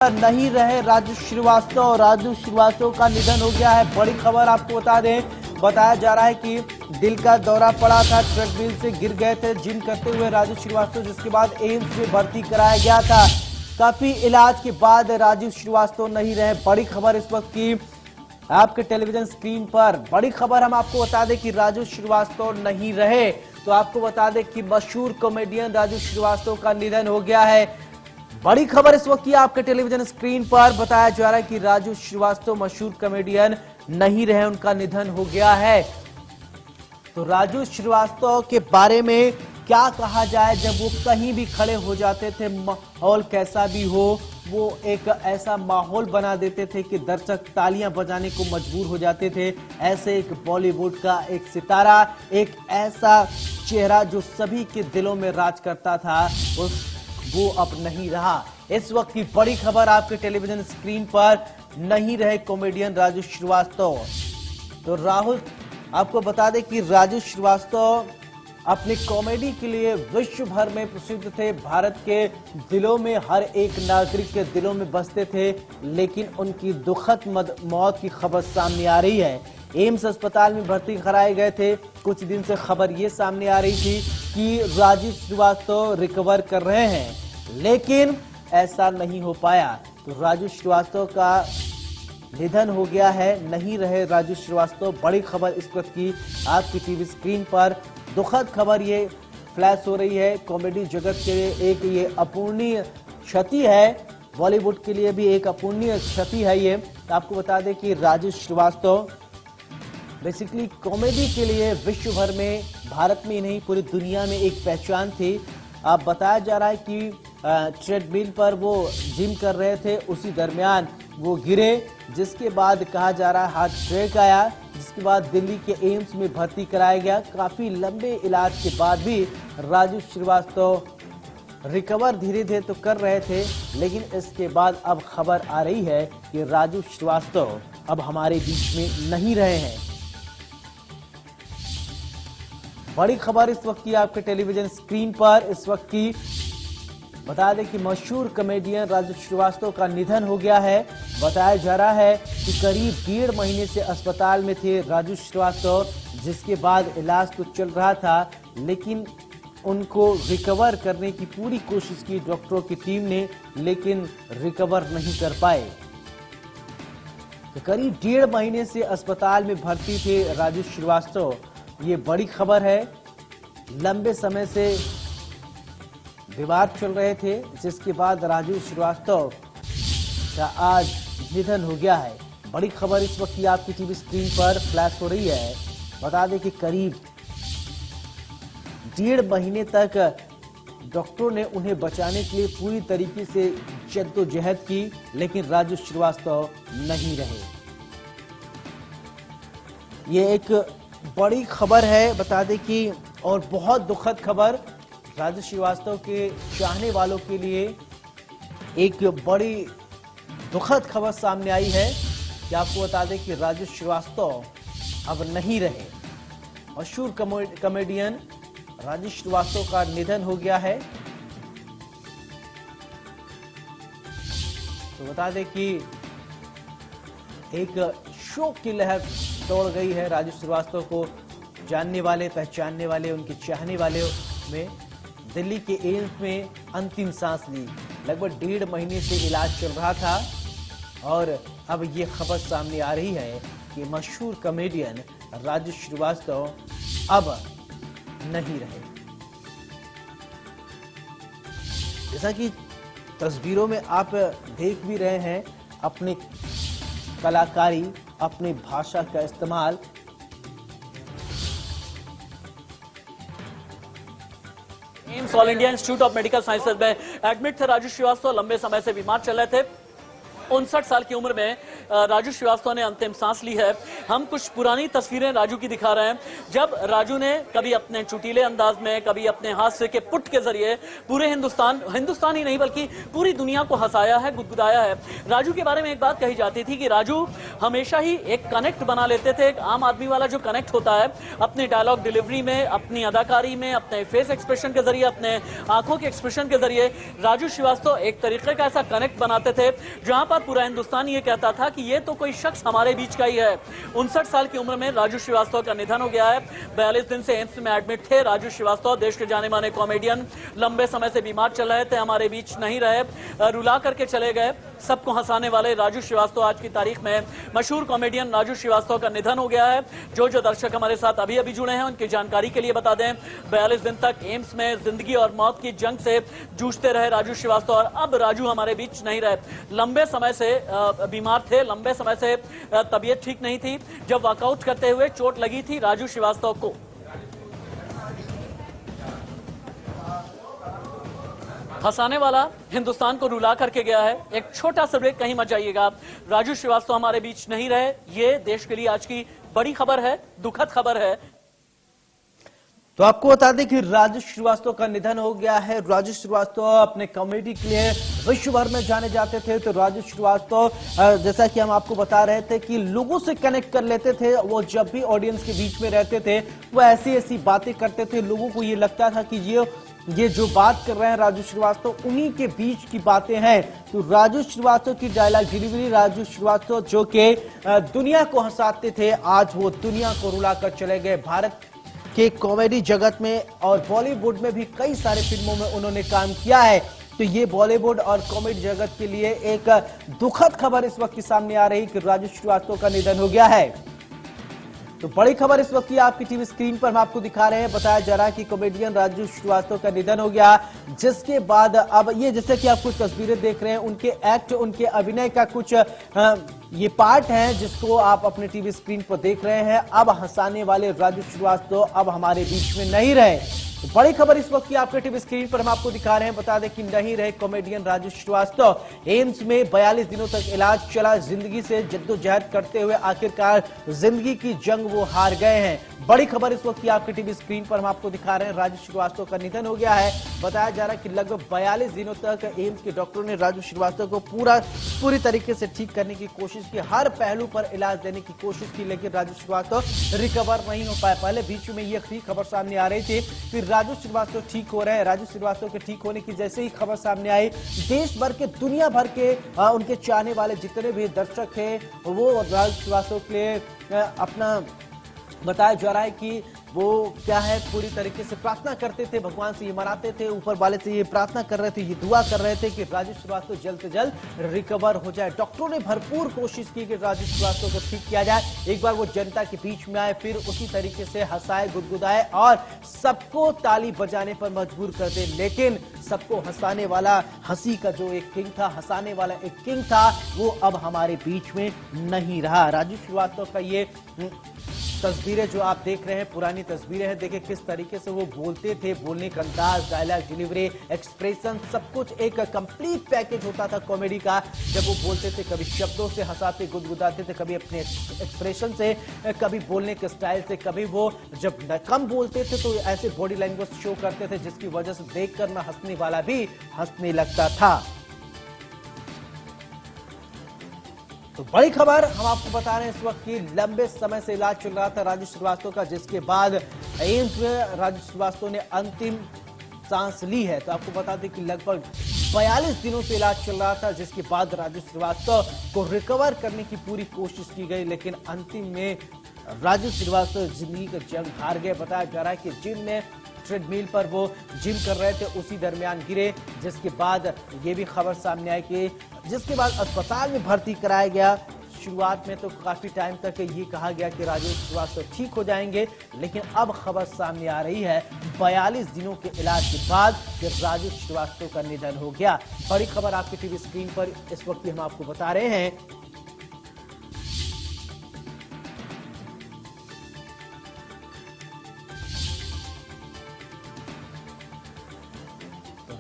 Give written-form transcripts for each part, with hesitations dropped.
नहीं रहे राजू श्रीवास्तव। राजू श्रीवास्तव का निधन हो गया है। बड़ी खबर आपको बता दें, बताया जा रहा है कि दिल का दौरा पड़ा था, ट्रेडमिल से गिर गए थे जिम करते हुए राजू श्रीवास्तव, जिसके बाद एम्स में भर्ती कराया गया था। काफी इलाज के बाद राजू श्रीवास्तव नहीं रहे। बड़ी खबर इस वक्त की आपके टेलीविजन स्क्रीन पर। बड़ी खबर हम आपको बता दें कि राजू श्रीवास्तव नहीं रहे। तो आपको बता दें कि मशहूर कॉमेडियन राजू श्रीवास्तव का निधन हो गया है। बड़ी खबर इस वक्त की आपके टेलीविजन स्क्रीन पर। बताया जा रहा है कि राजू श्रीवास्तव मशहूर कॉमेडियन नहीं रहे, उनका निधन हो गया है। तो राजू श्रीवास्तव के बारे में क्या कहा जाए, जब वो कहीं भी खड़े हो जाते थे, माहौल कैसा भी हो, वो एक ऐसा माहौल बना देते थे कि दर्शक तालियां बजाने को मजबूर हो जाते थे। ऐसे एक बॉलीवुड का एक सितारा, एक ऐसा चेहरा जो सभी के दिलों में राज करता था, वो अब नहीं रहा। इस वक्त की बड़ी खबर आपके टेलीविजन स्क्रीन पर, नहीं रहे कॉमेडियन राजू श्रीवास्तव। तो राहुल, आपको बता दें कि राजू श्रीवास्तव अपनी कॉमेडी के लिए विश्व भर में प्रसिद्ध थे। भारत के दिलों में, हर एक नागरिक के दिलों में बसते थे। लेकिन उनकी दुखद मौत की खबर सामने आ रही है। एम्स अस्पताल में भर्ती कराए गए थे। कुछ दिन से खबर ये सामने आ रही थी कि राजू श्रीवास्तव रिकवर कर रहे हैं, लेकिन ऐसा नहीं हो पाया। तो राजू श्रीवास्तव का निधन हो गया है, नहीं रहे राजू श्रीवास्तव। बड़ी खबर इस वक्त की आपकी टीवी स्क्रीन पर। दुखद खबर ये फ्लैश हो रही है। कॉमेडी जगत के लिए एक ये अपूर्णीय क्षति है, बॉलीवुड के लिए भी एक अपूर्णीय क्षति है ये। तो आपको बता दें कि राजू श्रीवास्तव बेसिकली कॉमेडी के लिए विश्व भर में, भारत में ही नहीं पूरी दुनिया में एक पहचान थी। अब बताया जा रहा है कि ट्रेडमिल पर वो जिम कर रहे थे, उसी दरमियान वो गिरे, जिसके बाद कहा जा रहा है हार्ट ब्रेक आया, जिसके बाद दिल्ली के एम्स में भर्ती कराया गया। काफी लंबे इलाज के बाद भी राजू श्रीवास्तव रिकवर धीरे धीरे तो कर रहे थे, लेकिन इसके बाद अब खबर आ रही है कि राजू श्रीवास्तव अब हमारे बीच में नहीं रहे हैं। बड़ी खबर इस वक्त की आपके टेलीविजन स्क्रीन पर। इस वक्त की बता दें कि मशहूर कॉमेडियन राजू श्रीवास्तव का निधन हो गया है। बताया जा रहा है कि करीब 1.5 महीने से अस्पताल में थे राजू श्रीवास्तव, जिसके बाद इलाज तो चल रहा था, लेकिन उनको रिकवर करने की पूरी कोशिश की डॉक्टरों की टीम ने, लेकिन रिकवर नहीं कर पाए। तो करीब 1.5 महीने से अस्पताल में भर्ती थे राजू श्रीवास्तव। ये बड़ी खबर है। लंबे समय से बीमार चल रहे थे, जिसके बाद राजू श्रीवास्तव का आज निधन हो गया है। बड़ी खबर इस वक्त की आपकी टीवी स्क्रीन पर फ्लैश हो रही है। बता दें कि करीब 1.5 महीने तक डॉक्टरों ने उन्हें बचाने के लिए पूरी तरीके से जद्दोजहद की, लेकिन राजू श्रीवास्तव नहीं रहे। ये एक बड़ी खबर है, बता दें कि, और बहुत दुखद खबर राजू श्रीवास्तव के चाहने वालों के लिए एक बड़ी दुखद खबर सामने आई है कि आपको बता दें कि राजू श्रीवास्तव अब नहीं रहे। मशहूर कॉमेडियन राजू श्रीवास्तव का निधन हो गया है। तो बता दें कि एक शोक की लहर दौड़ गई है राजू श्रीवास्तव को जानने वाले, पहचानने वाले, उनके चाहने वाले में। दिल्ली के एम्स में अंतिम सांस ली। लगभग 1.5 महीने से इलाज चल रहा था, और अब ये खबर सामने आ रही है कि मशहूर कॉमेडियन राजू श्रीवास्तव अब नहीं रहे। जैसा कि तस्वीरों में आप देख भी रहे हैं, अपनी कलाकारी, अपनी भाषा का इस्तेमाल। AIIMS all India institute of medical sciences में एडमिट थे राजू श्रीवास्तव। लंबे समय से बीमार चल रहे थे। 59 साल की उम्र में राजू श्रीवास्तव ने अंतिम सांस ली है। हम कुछ पुरानी तस्वीरें राजू की दिखा रहे हैं, जब राजू ने कभी अपने चुटीले अंदाज में, कभी अपने हास्य के पुट के जरिए पूरे हिंदुस्तान ही नहीं बल्कि पूरी दुनिया को हंसाया है, गुदगुदाया है। राजू के बारे में एक बात कही जाती थी कि राजू हमेशा ही एक कनेक्ट बना लेते थे, एक आम आदमी वाला जो कनेक्ट होता है अपनी डायलॉग डिलीवरी में, अपनी अदाकारी में, अपने फेस एक्सप्रेशन के जरिए, अपने आंखों के एक्सप्रेशन के जरिए राजू श्रीवास्तव एक तरीके का ऐसा कनेक्ट बनाते थे जहां पर पूरा हिंदुस्तान ये कहता था कि ये तो कोई शख्स हमारे बीच का ही है। 59 साल की उम्र में राजू श्रीवास्तव का निधन हो गया है। 42 दिन से एम्स में एडमिट थे राजू श्रीवास्तव, देश के जाने माने कॉमेडियन, लंबे समय से बीमार चल रहे थे, हमारे बीच नहीं रहे, रुला करके चले गए। सबको हंसाने वाले राजू श्रीवास्तव आज की तारीख में मशहूर कॉमेडियन राजू श्रीवास्तव का निधन हो गया है। जो दर्शक हमारे साथ अभी अभी जुड़े हैं उनकी जानकारी के लिए बता दें, 42 दिन तक एम्स में जिंदगी और मौत की जंग से जूझते रहे राजू श्रीवास्तव और अब राजू हमारे बीच नहीं रहे। लंबे समय से बीमार थे, लंबे समय से तबीयत ठीक नहीं थी। जब वॉकआउट करते हुए चोट लगी थी राजू श्रीवास्तव को। हंसाने वाला, हिंदुस्तान को रुला करके गया है। एक छोटा सा ब्रेक, कहीं मत जाइएगा। राजू श्रीवास्तव हमारे बीच नहीं रहे, ये देश के लिए आज की बड़ी खबर है, दुखद खबर है। तो आपको बता दें कि राजू श्रीवास्तव का निधन हो गया है। राजू श्रीवास्तव अपने कॉमेडी के लिए विश्व भर में जाने जाते थे। तो राजू श्रीवास्तव, जैसा कि हम आपको बता रहे थे कि लोगों से कनेक्ट कर लेते थे। वो जब भी ऑडियंस के बीच में रहते थे वो ऐसी ऐसी बातें करते थे, लोगों को ये लगता था कि ये जो बात कर रहे हैं राजू श्रीवास्तव उन्हीं के बीच की बातें हैं। तो राजू श्रीवास्तव की डायलॉग डिलीवरी, राजू श्रीवास्तव जो कि दुनिया को हंसाते थे, आज वो दुनिया को रुलाकर चले गए। भारत के कॉमेडी जगत में और बॉलीवुड में भी कई सारे फिल्मों में उन्होंने काम किया है। तो ये बॉलीवुड और कॉमेडी जगत के लिए एक दुखद खबर इस वक्त की सामने आ रही कि राजू श्रीवास्तव का निधन हो गया है। तो बड़ी खबर इस वक्त की आपकी टीवी स्क्रीन पर हम आपको दिखा रहे हैं। बताया जा रहा है कि कॉमेडियन राजू श्रीवास्तव का निधन हो गया, जिसके बाद अब ये जैसे कि आप कुछ तस्वीरें देख रहे हैं, उनके एक्ट, उनके अभिनय का कुछ ये पार्ट है जिसको आप अपने टीवी स्क्रीन पर देख रहे हैं। अब हंसाने वाले राजू श्रीवास्तव अब हमारे बीच में नहीं रहे। तो बड़ी खबर इस वक्त की आपके टीवी स्क्रीन पर हम आपको दिखा रहे हैं। बता दें कि नहीं रहे कॉमेडियन राजू श्रीवास्तव। एम्स में 42 दिनों तक इलाज चला, जिंदगी से जद्दोजहद करते हुए आखिरकार जिंदगी की जंग वो हार गए हैं। बड़ी खबर इस वक्त की आपके टीवी स्क्रीन पर हम आपको दिखा रहे हैं। राजू श्रीवास्तव का निधन हो गया है। बताया जा रहा है कि लगभग 42 दिनों तक एम्स के डॉक्टरों ने राजू श्रीवास्तव को पूरी तरीके से ठीक करने की कोशिश की, हर पहलू पर इलाज देने की कोशिश की, लेकिन राजू श्रीवास्तव रिकवर नहीं हो पाए। पहले बीच में यह खबर सामने आ रही थी कि राजू श्रीवास्तव ठीक हो रहे हैं। राजू श्रीवास्तव के ठीक होने की जैसे ही खबर सामने आई, देश भर के, दुनिया भर के उनके चाहने वाले जितने भी दर्शक हैं वो राजू श्रीवास्तव के लिए अपना, बताया जा रहा है कि वो क्या है, पूरी तरीके से प्रार्थना करते थे, भगवान से ये मनाते थे, ऊपर वाले से ये प्रार्थना कर रहे थे, ये दुआ कर रहे थे कि राजू श्रीवास्तव जल्द से जल्द रिकवर हो जाए। डॉक्टरों ने भरपूर कोशिश की कि राजू श्रीवास्तव को ठीक किया जाए, एक बार वो जनता के बीच में आए, फिर उसी तरीके से हंसाए, गुदगुदाए और सबको ताली बजाने पर मजबूर कर दे। लेकिन सबको हंसाने वाला, हंसी का जो एक किंग था, हंसाने वाला एक किंग था, वो अब हमारे बीच में नहीं रहा। राजू श्रीवास्तव का ये तस्वीरें जो आप देख रहे हैं पुरानी तस्वीरें हैं। देखिए किस तरीके से वो बोलते थे, बोलने का अंदाज, डायलॉग डिलीवरी, एक्सप्रेशन, सब कुछ एक कंप्लीट पैकेज होता था कॉमेडी का। जब वो बोलते थे, कभी शब्दों से हंसाते गुदगुदाते थे, कभी अपने एक्सप्रेशन से, कभी बोलने के स्टाइल से, कभी वो जब कम बोलते थे तो ऐसे बॉडी लैंग्वेज शो करते थे जिसकी वजह से देखकर ना हंसने वाला भी हंसने लगता था। तो बड़ी खबर हम आपको बता रहे हैं इस वक्त की, लंबे समय से इलाज चल रहा था राजू श्रीवास्तव का, जिसके बाद एम्स में राजू श्रीवास्तव ने अंतिम सांस ली है। तो आपको बता दें कि लगभग 42 दिनों से इलाज चल रहा था, जिसके बाद राजू श्रीवास्तव को रिकवर करने की पूरी कोशिश की गई, लेकिन अंतिम में राजू श्रीवास्तव जिंदगी का जंग हार गए। बताया जा रहा है कि जिम में ट्रेडमिल पर वो जिम कर रहे थे, उसी दरमियान गिरे, जिसके बाद ये भी खबर सामने आई कि जिसके बाद अस्पताल में भर्ती कराया गया। शुरुआत में तो काफी टाइम तक ये कहा गया कि राजू श्रीवास्तव ठीक हो जाएंगे, लेकिन अब खबर सामने आ रही है 42 दिनों के इलाज के बाद कि राजू श्रीवास्तव का निधन हो गया। बड़ी खबर आपकी टीवी स्क्रीन पर इस वक्त हम आपको बता रहे हैं।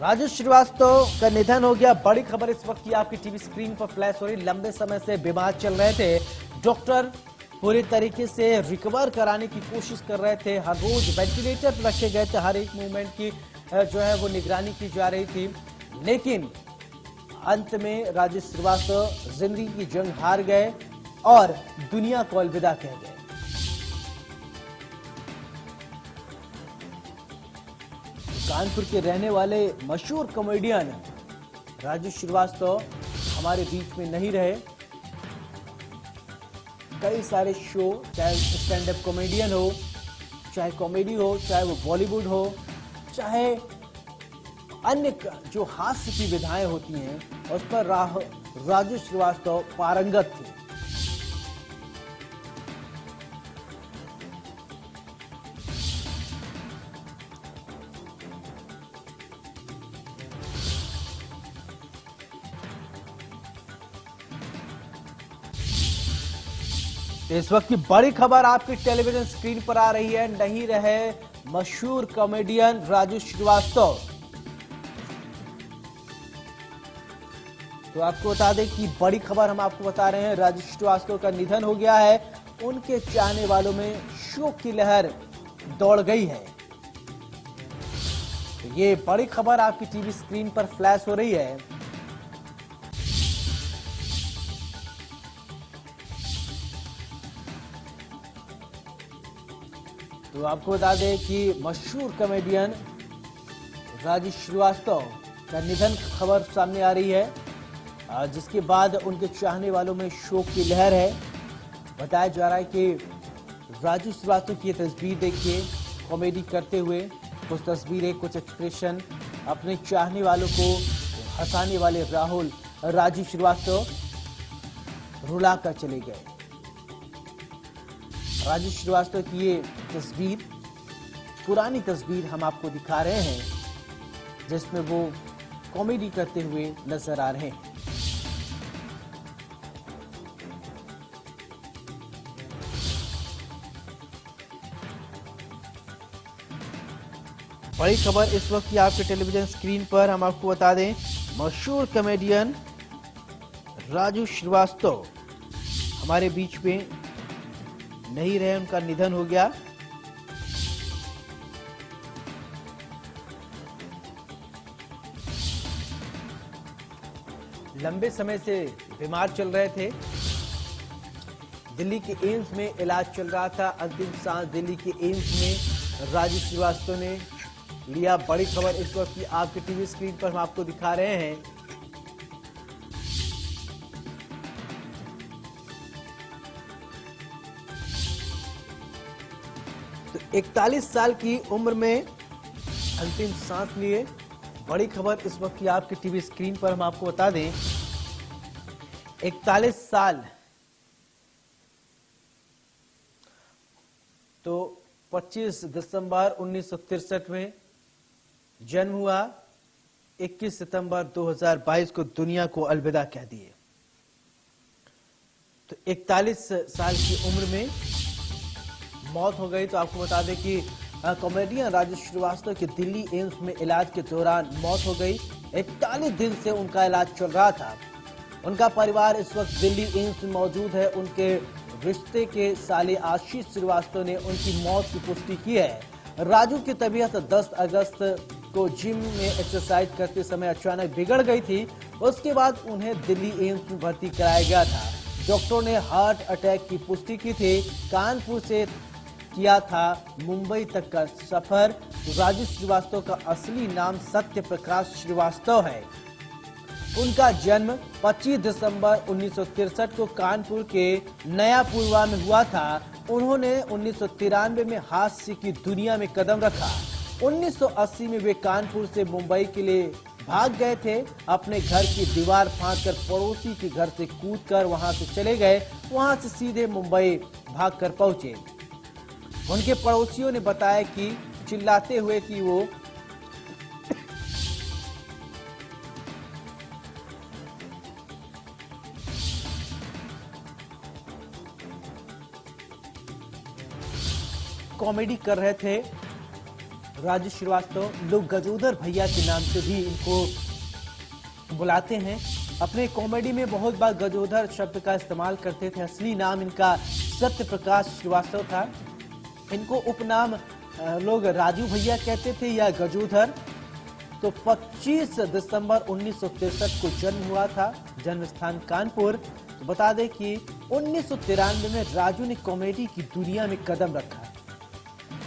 राजू श्रीवास्तव का निधन हो गया। बड़ी खबर इस वक्त की आपकी टीवी स्क्रीन पर फ्लैश हो रही। लंबे समय से बीमार चल रहे थे, डॉक्टर पूरी तरीके से रिकवर कराने की कोशिश कर रहे थे। हर रोज वेंटिलेटर पर रखे गए थे, हर एक मूवमेंट की जो है वो निगरानी की जा रही थी, लेकिन अंत में राजू श्रीवास्तव जिंदगी की जंग हार गए और दुनिया को अलविदा कह गए। कानपुर के रहने वाले मशहूर कॉमेडियन राजू श्रीवास्तव हमारे बीच में नहीं रहे। कई सारे शो, चाहे स्टैंड अप कॉमेडियन हो, चाहे कॉमेडी हो, चाहे वो बॉलीवुड हो, चाहे अन्य जो हास्य की विधाएं होती हैं, उस पर राजू श्रीवास्तव पारंगत थे। इस वक्त की बड़ी खबर आपकी टेलीविजन स्क्रीन पर आ रही है। नहीं रहे मशहूर कॉमेडियन राजू श्रीवास्तव। तो आपको बता दें कि बड़ी खबर हम आपको बता रहे हैं, राजू श्रीवास्तव का निधन हो गया है। उनके चाहने वालों में शोक की लहर दौड़ गई है। तो ये बड़ी खबर आपकी टीवी स्क्रीन पर फ्लैश हो रही है। तो आपको बता दें कि मशहूर कॉमेडियन राजू श्रीवास्तव का निधन खबर सामने आ रही है, जिसके बाद उनके चाहने वालों में शोक की लहर है। बताया जा रहा है कि राजू श्रीवास्तव की ये तस्वीर देखिए, कॉमेडी करते हुए कुछ तस्वीरें, कुछ एक्सप्रेशन, अपने चाहने वालों को हंसाने वाले राजू श्रीवास्तव रुला कर चले गए। राजू श्रीवास्तव की ये तस्वीर, पुरानी तस्वीर हम आपको दिखा रहे हैं, जिसमें वो कॉमेडी करते हुए नजर आ रहे हैं। बड़ी खबर इस वक्त की आपके टेलीविजन स्क्रीन पर हम आपको बता दें, मशहूर कॉमेडियन राजू श्रीवास्तव हमारे बीच में नहीं रहे, उनका निधन हो गया। लंबे समय से बीमार चल रहे थे, दिल्ली के एम्स में इलाज चल रहा था। अंतिम सांस दिल्ली के एम्स में राजू श्रीवास्तव ने लिया। बड़ी खबर इस वक्त की आपके टीवी स्क्रीन पर हम आपको दिखा रहे हैं। तो 41 साल की उम्र में अंतिम सांस लिए। बड़ी खबर इस वक्त की आपके टीवी स्क्रीन पर हम आपको बता दें, 41 साल तो 25 दिसंबर 1963 में जन्म हुआ, 21 सितंबर 2022 को दुनिया को अलविदा कह दिए। तो 41 साल की उम्र में मौत हो गई। तो आपको बता दें कि कॉमेडियन राजू श्रीवास्तव की दिल्ली एम्स में इलाज के दौरान मौत हो गई। 41 दिन से उनका इलाज चल रहा था। उनका परिवार इस वक्त दिल्ली एम्स में मौजूद है। उनके रिश्ते के साले आशीष श्रीवास्तव ने उनकी मौत की पुष्टि की है। राजू की तबीयत 10 अगस्त को जिम में एक्सरसाइज करते समय अचानक बिगड़ गई थी। उसके बाद उन्हें दिल्ली एम्स में भर्ती कराया गया था। डॉक्टरों ने हार्ट अटैक की पुष्टि की थी। कानपुर से किया था मुंबई तक का सफर। राजू श्रीवास्तव का असली नाम सत्य प्रकाश श्रीवास्तव है। उनका जन्म 25 दिसंबर 1963 को कानपुर के नयापुरवा में हुआ था। उन्होंने 1993 में हास्य की दुनिया में कदम रखा। 1980 में वे कानपुर से मुंबई के लिए भाग गए थे। अपने घर की दीवार फांदकर पड़ोसी के घर से कूदकर वहां से चले गए। वहां से सीधे मुंबई भागकर पहुंचे। उनके पड़ोसियों ने बताया कि चिल्लाते हुए कि वो कॉमेडी कर रहे थे। राजू श्रीवास्तव लोग गजोदर भैया के नाम से भी इनको बुलाते हैं। अपने कॉमेडी में बहुत बार गजोधर शब्द का इस्तेमाल करते थे। असली नाम इनका सत्य प्रकाश श्रीवास्तव था। इनको उपनाम लोग राजू भैया कहते थे या गजोधर। तो 25 दिसंबर 1963 को जन्म हुआ था, जन्म स्थान कानपुर। तो बता दें कि 1993 में राजू ने कॉमेडी की दुनिया में कदम रखा।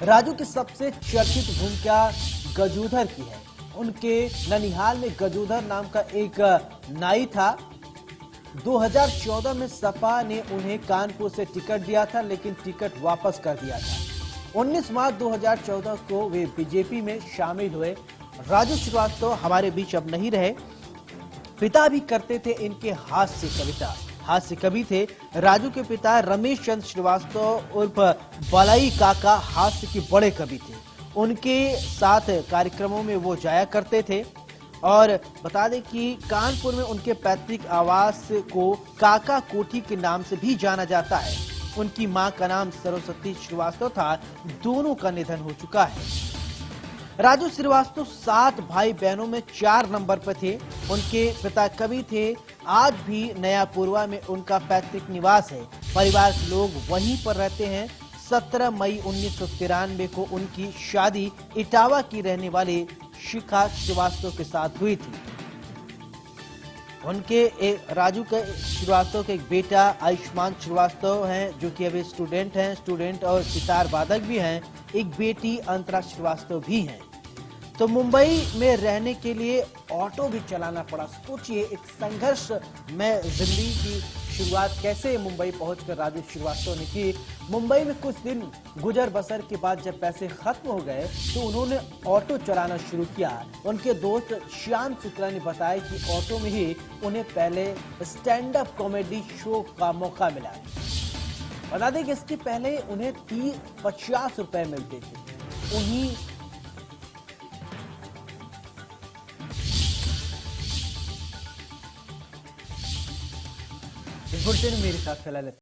राजू की सबसे चर्चित भूमिका गजोधर की है। उनके ननिहाल में गजोधर नाम का एक नाई था। 2014 में सपा ने उन्हें कानपुर से टिकट दिया था, लेकिन टिकट वापस कर दिया था। 19 मार्च 2014 को वे बीजेपी में शामिल हुए। राजू श्रीवास्तव हमारे बीच अब नहीं रहे। पिता भी करते थे इनके हास्य कविता, हास्य कवि थे। राजू के पिता रमेश चंद्र श्रीवास्तव उर्फ बलाई काका हास्य के बड़े कवि थे। उनके साथ कार्यक्रमों में वो जाया करते थे। और बता दें कि कानपुर में उनके पैतृक आवास को काका कोठी के नाम से भी जाना जाता है। उनकी मां का नाम सरस्वती श्रीवास्तव था। दोनों का निधन हो चुका है। राजू श्रीवास्तव 7 भाई बहनों में 4 नंबर पर थे। उनके पिता कवि थे। आज भी नया पूर्वा में उनका पैतृक निवास है। परिवार के लोग वहीं पर रहते हैं। 17 मई 1993 को उनकी शादी इटावा की रहने वाले शिखा श्रीवास्तव के साथ हुई थी। उनके राजू के श्रीवास्तव के एक बेटा आयुष्मान श्रीवास्तव हैं, जो कि अभी स्टूडेंट और सितार वादक भी हैं। एक बेटी अंतरा श्रीवास्तव भी हैं। तो मुंबई में रहने के लिए ऑटो भी चलाना पड़ा। सोचिए, एक संघर्ष में जिंदगी की शुरुआत कैसे मुंबई पहुंचकर राजू श्रीवास्तव ने की। मुंबई में कुछ दिन गुजर बसर के बाद जब पैसे खत्म हो गए तो उन्होंने ऑटो चलाना शुरू किया। उनके दोस्त श्याम शुक्ला ने बताया कि ऑटो में ही उन्हें पहले स्टैंड अप कॉमेडी शो का मौका मिला। बता दें कि इसके पहले उन्हें 50 रुपए मिलते थे। उन्हीं इस बुलेटिन में मेरे साथ फिलहाल